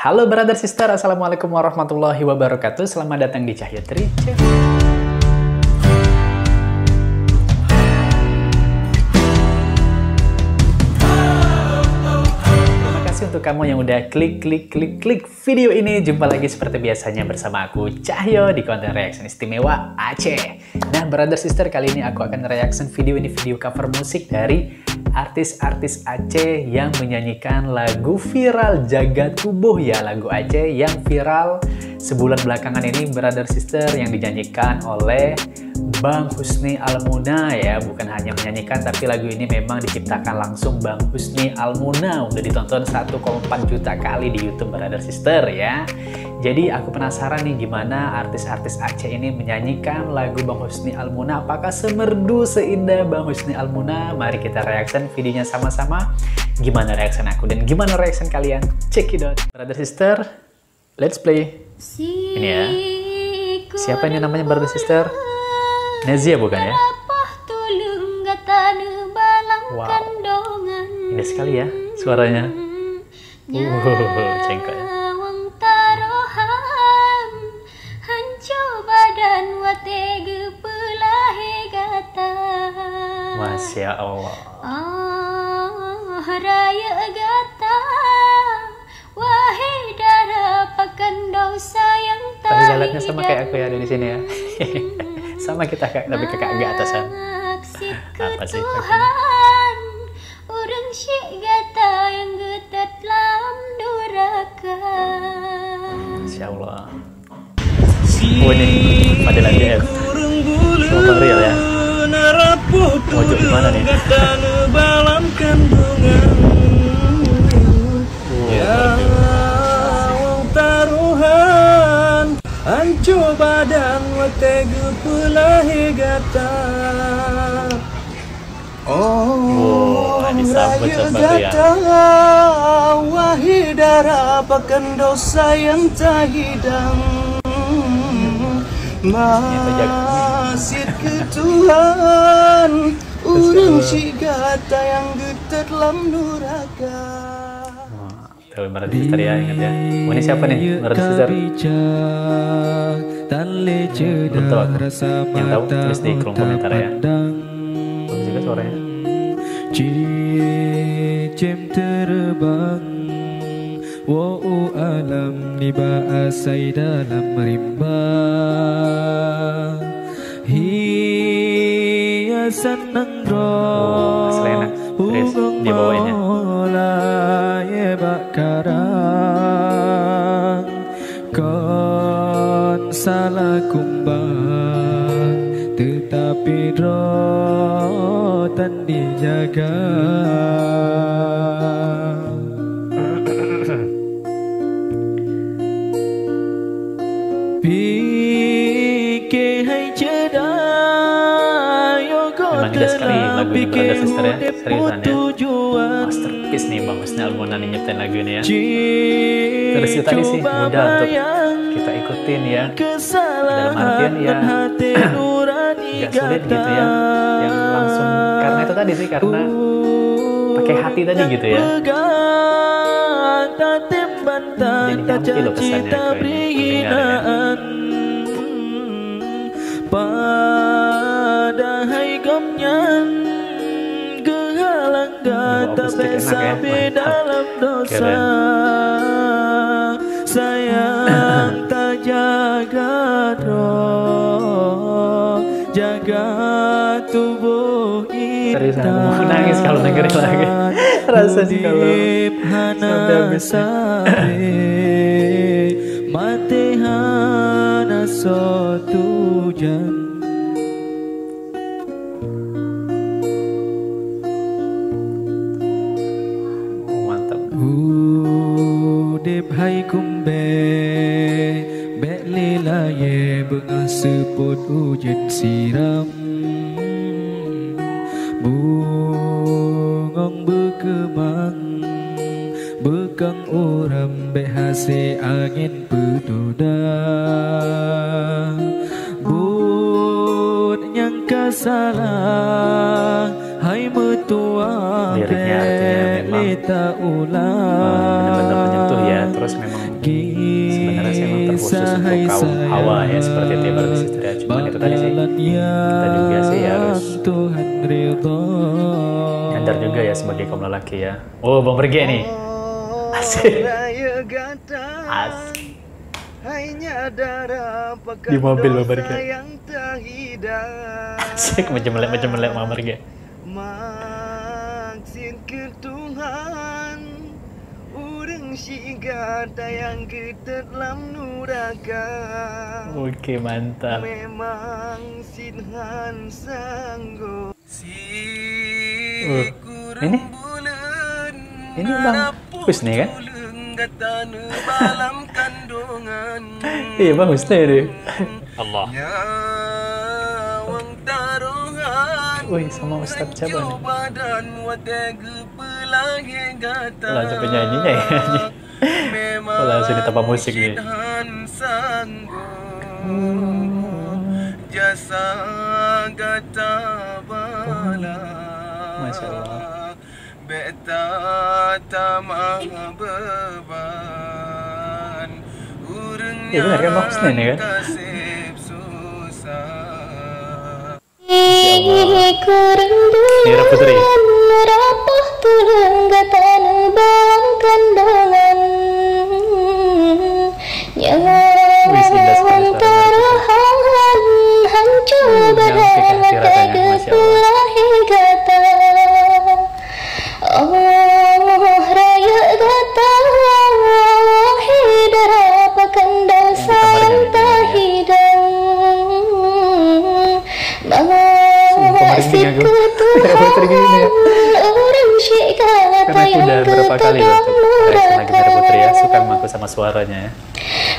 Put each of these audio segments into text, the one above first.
Halo brother sister, assalamualaikum warahmatullahi wabarakatuh. Selamat datang di Cahyo Trice. Untuk kamu yang udah klik video ini, jumpa lagi seperti biasanya bersama aku Cahyo di konten reaction istimewa Aceh. Nah brother sister, kali ini aku akan reaction video ini, video cover musik dari artis-artis Aceh yang menyanyikan lagu viral Jagat Tubuh ya, lagu Aceh yang viral sebulan belakangan ini brother sister, yang dinyanyikan oleh Bang Husni Almuna ya. Bukan hanya menyanyikan, tapi lagu ini memang diciptakan langsung Bang Husni Almuna. Udah ditonton 1,4 juta kali di YouTube brother sister ya. Jadi aku penasaran nih, gimana artis-artis Aceh ini menyanyikan lagu Bang Husni Almuna. Apakah semerdu seindah Bang Husni Almuna? Mari kita reaction videonya sama-sama. Gimana reaction aku dan gimana reaction kalian? Check it out brother sister. Let's play. Ini ya. Siapa ini namanya brother sister? Nezia bukan ya? Wow, indah sekali ya suaranya. Cengkok ya. Masya Allah. Raya gata, wahai darah pakan dosa yang tak. Tapi jalannya sama kayak aku ya di sini ya. Sama kita kak, tapi kakak agak atasan. Apa sih? Tuhan, orang syik gata yang getat dalam duraka. Masya Allah. Oh ini, pada lagi ya. Sama real ya. Mojok di mana nih? Ancu badan wategu pulahi gata. Oh, disambut raya gata, wahidara pakan dosa yang tak hidang. Masih ke Tuhan, urang si gata yang getar dalam nuraka. Tahu brother sister ya, ingat ya. Oh, ini siapa nih brother sister? Betul aku. Yang tahu tulis di kolom komentar ya. Bagus juga suaranya. Cicim terbang, wa'u alam dibahasai dalam rimba. Hiasan nangro, Selena, Chris, dia bawainnya. Bakarang kon salah kumbang, tetapi rotan dijaga. Pikir hai cedai, memang indah sekali lagu ini brother sister ya, seriusan ya. Masterpiece nih Bang Husni Almuna nih nyiptain lagu ini ya. Terus itu tadi sih mudah untuk kita ikutin ya, dalam artian ya nggak sulit gitu ya, yang langsung karena itu tadi sih, karena pakai hati tadi gitu ya. Jadi nyampe loh pesannya ke ini pendengar ya. Pada hai gomnya gehalang gata besabe dalam dosa. Sayang tak jaga roh, jaga tubuh kita. Seriusan aku mau nangis kalau dengerin lagi. Rasanya kalau sampai habis. Mati hana suatu jam. Udip hai kumbe bek lila ye bengah seput ujen siram. Bungong berkemang bekang uram bek hase angin peduda. Bud nyangka salah hai metua liriknya artinya memang benar-benar menyentuh ya, Terus memang sebenarnya sih memang terkhusus untuk kaum hawa ya, seperti itu ya Brothers Sister ya. Cuman itu tadi sih, kita juga sih harus nyadar juga ya sebagai kaum lelaki ya. Oh, Bang Pergi nih. Asik. Asik. Di mobil Bang Pergi. Asik, macam melek Bang Pergi. Maksud ke Tuhan urang siga tayang kita dalam nuraka. Oke, mantap. Memang sinhan sanggup Ini Bang Husni kan? Iya Bang Husni deh. Allah. Wih, sama Ustadz siapa nih? Lah, siapa nyanyinya ya? Oh, langsung ditambah musik nih. Masya Allah. Ya benar kan Bang Husni nih kan? Nira Putri. Rapah tulang gatan bawang kandangan. Nyawang taruhan hancur badan tega pulahi gata. Oh raya gata hidara pakanda santa hidang. Karena aku udah berapa kali untuk reaksi Nira Putri ya, suka aku sama suaranya ya.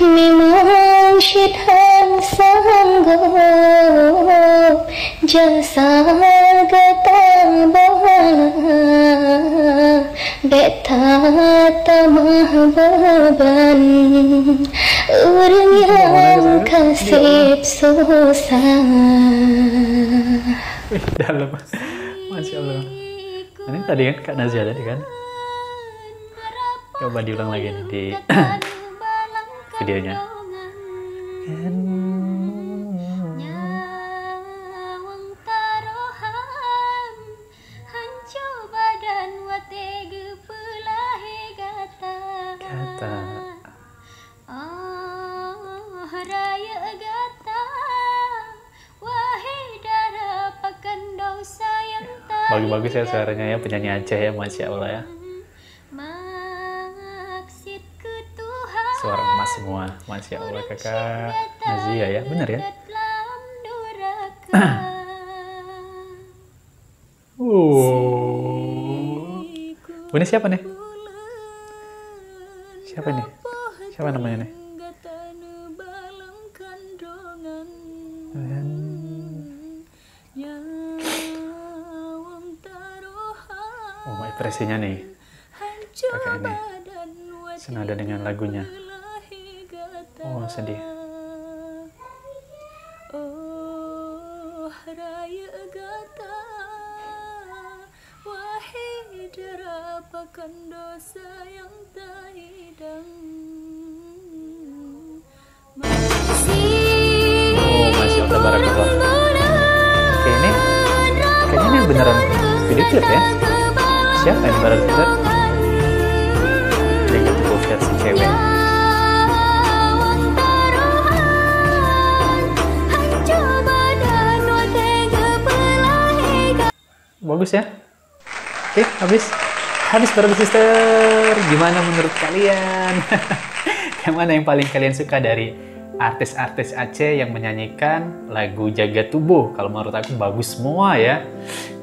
Memang syidhan sanggup jasa gatabah beta tamah beban orang yang kasih susah. Wih, dalam. Masya Allah. Ini tadi kan Kak Nazia tadi kan? Coba diulang lagi nih di videonya. Bagus-bagus ya suaranya ya, penyanyi Aceh ya, Masya Allah ya. Suara emas semua, Masya Allah Kakak Nazia ya, bener ya? Ini siapa nih? Siapa nih? Siapa namanya nih? Oh, ekspresinya nih kakak ini senada dengan lagunya. Oh, sedih. Oh raya gata wahai derapakan dosa yang tak hidang. Oh, Masya Allah, barakallah. Kayaknya ini beneran video klip ya? Siapa yang barat kita? Dia gitu versi cewek. Bagus ya? Oke, habis Brothers Sister. Gimana menurut kalian? Yang mana yang paling kalian suka dari artis-artis Aceh yang menyanyikan lagu Jaga Tubuh? Kalau menurut aku bagus semua ya,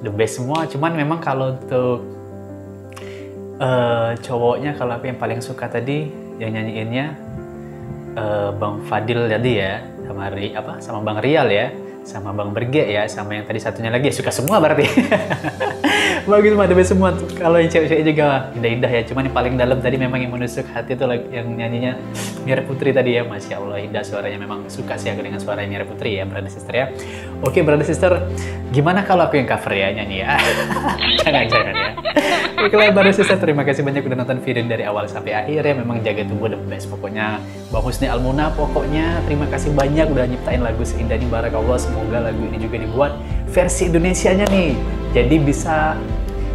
the best semua. Cuman memang kalau untuk cowoknya, kalau aku yang paling suka tadi yang nyanyiinnya Bang Fadil tadi ya, sama Bang Rial ya, sama Bang Berge ya, sama yang tadi satunya lagi, suka semua berarti. Bagus semua, the best semua. Kalau yang cewek-cewek juga indah-indah ya, cuman yang paling dalam tadi memang yang menusuk hati itu yang nyanyinya Mira Putri tadi ya, Masya Allah indah suaranya, memang suka sih aku dengan suara Mira Putri ya, brother sister ya. Oke brother sister, gimana kalau aku yang cover ya nyanyi ya? Jangan-jangan ya. Oke lah brother sister, terima kasih banyak udah nonton video dari awal sampai akhir ya, memang jaga tubuh the best pokoknya. Bang Husni Almuna pokoknya terima kasih banyak udah nyiptain lagu seindah ini, barakallah, semoga lagu ini juga dibuat versi Indonesianya nih, jadi bisa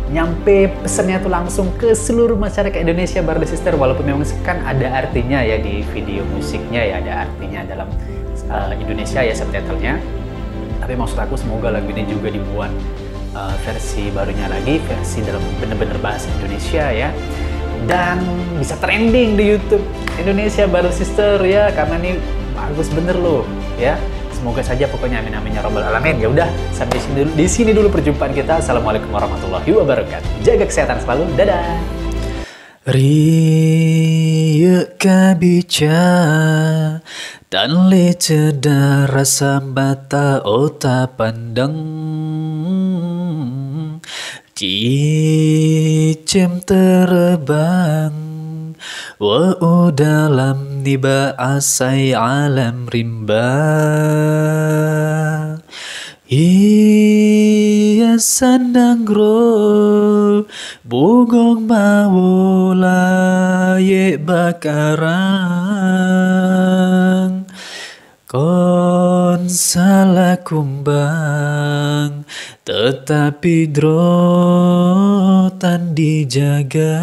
nyampe pesannya tuh langsung ke seluruh masyarakat Indonesia brother sister, walaupun memang kan ada artinya ya di video musiknya ya, ada artinya dalam Indonesia ya subtitlenya, tapi maksud aku semoga lagu ini juga dibuat versi barunya lagi, versi dalam bener-bener bahasa Indonesia ya, dan bisa trending di YouTube Indonesia brother sister ya, karena ini bagus bener loh ya. Semoga saja pokoknya, amin amin ya robbal alamin. Ya udah, sampai di sini dulu perjumpaan kita. Assalamualaikum warahmatullahi wabarakatuh. Jaga kesehatan selalu. Dadah. Rieu kabica dan leceda rasa bata ota pandang cicem terbang wa dalam diba asai alam rimba iya sandangro bugong bawola ye bakarang kon salah kumbang tetapi drotan dijaga.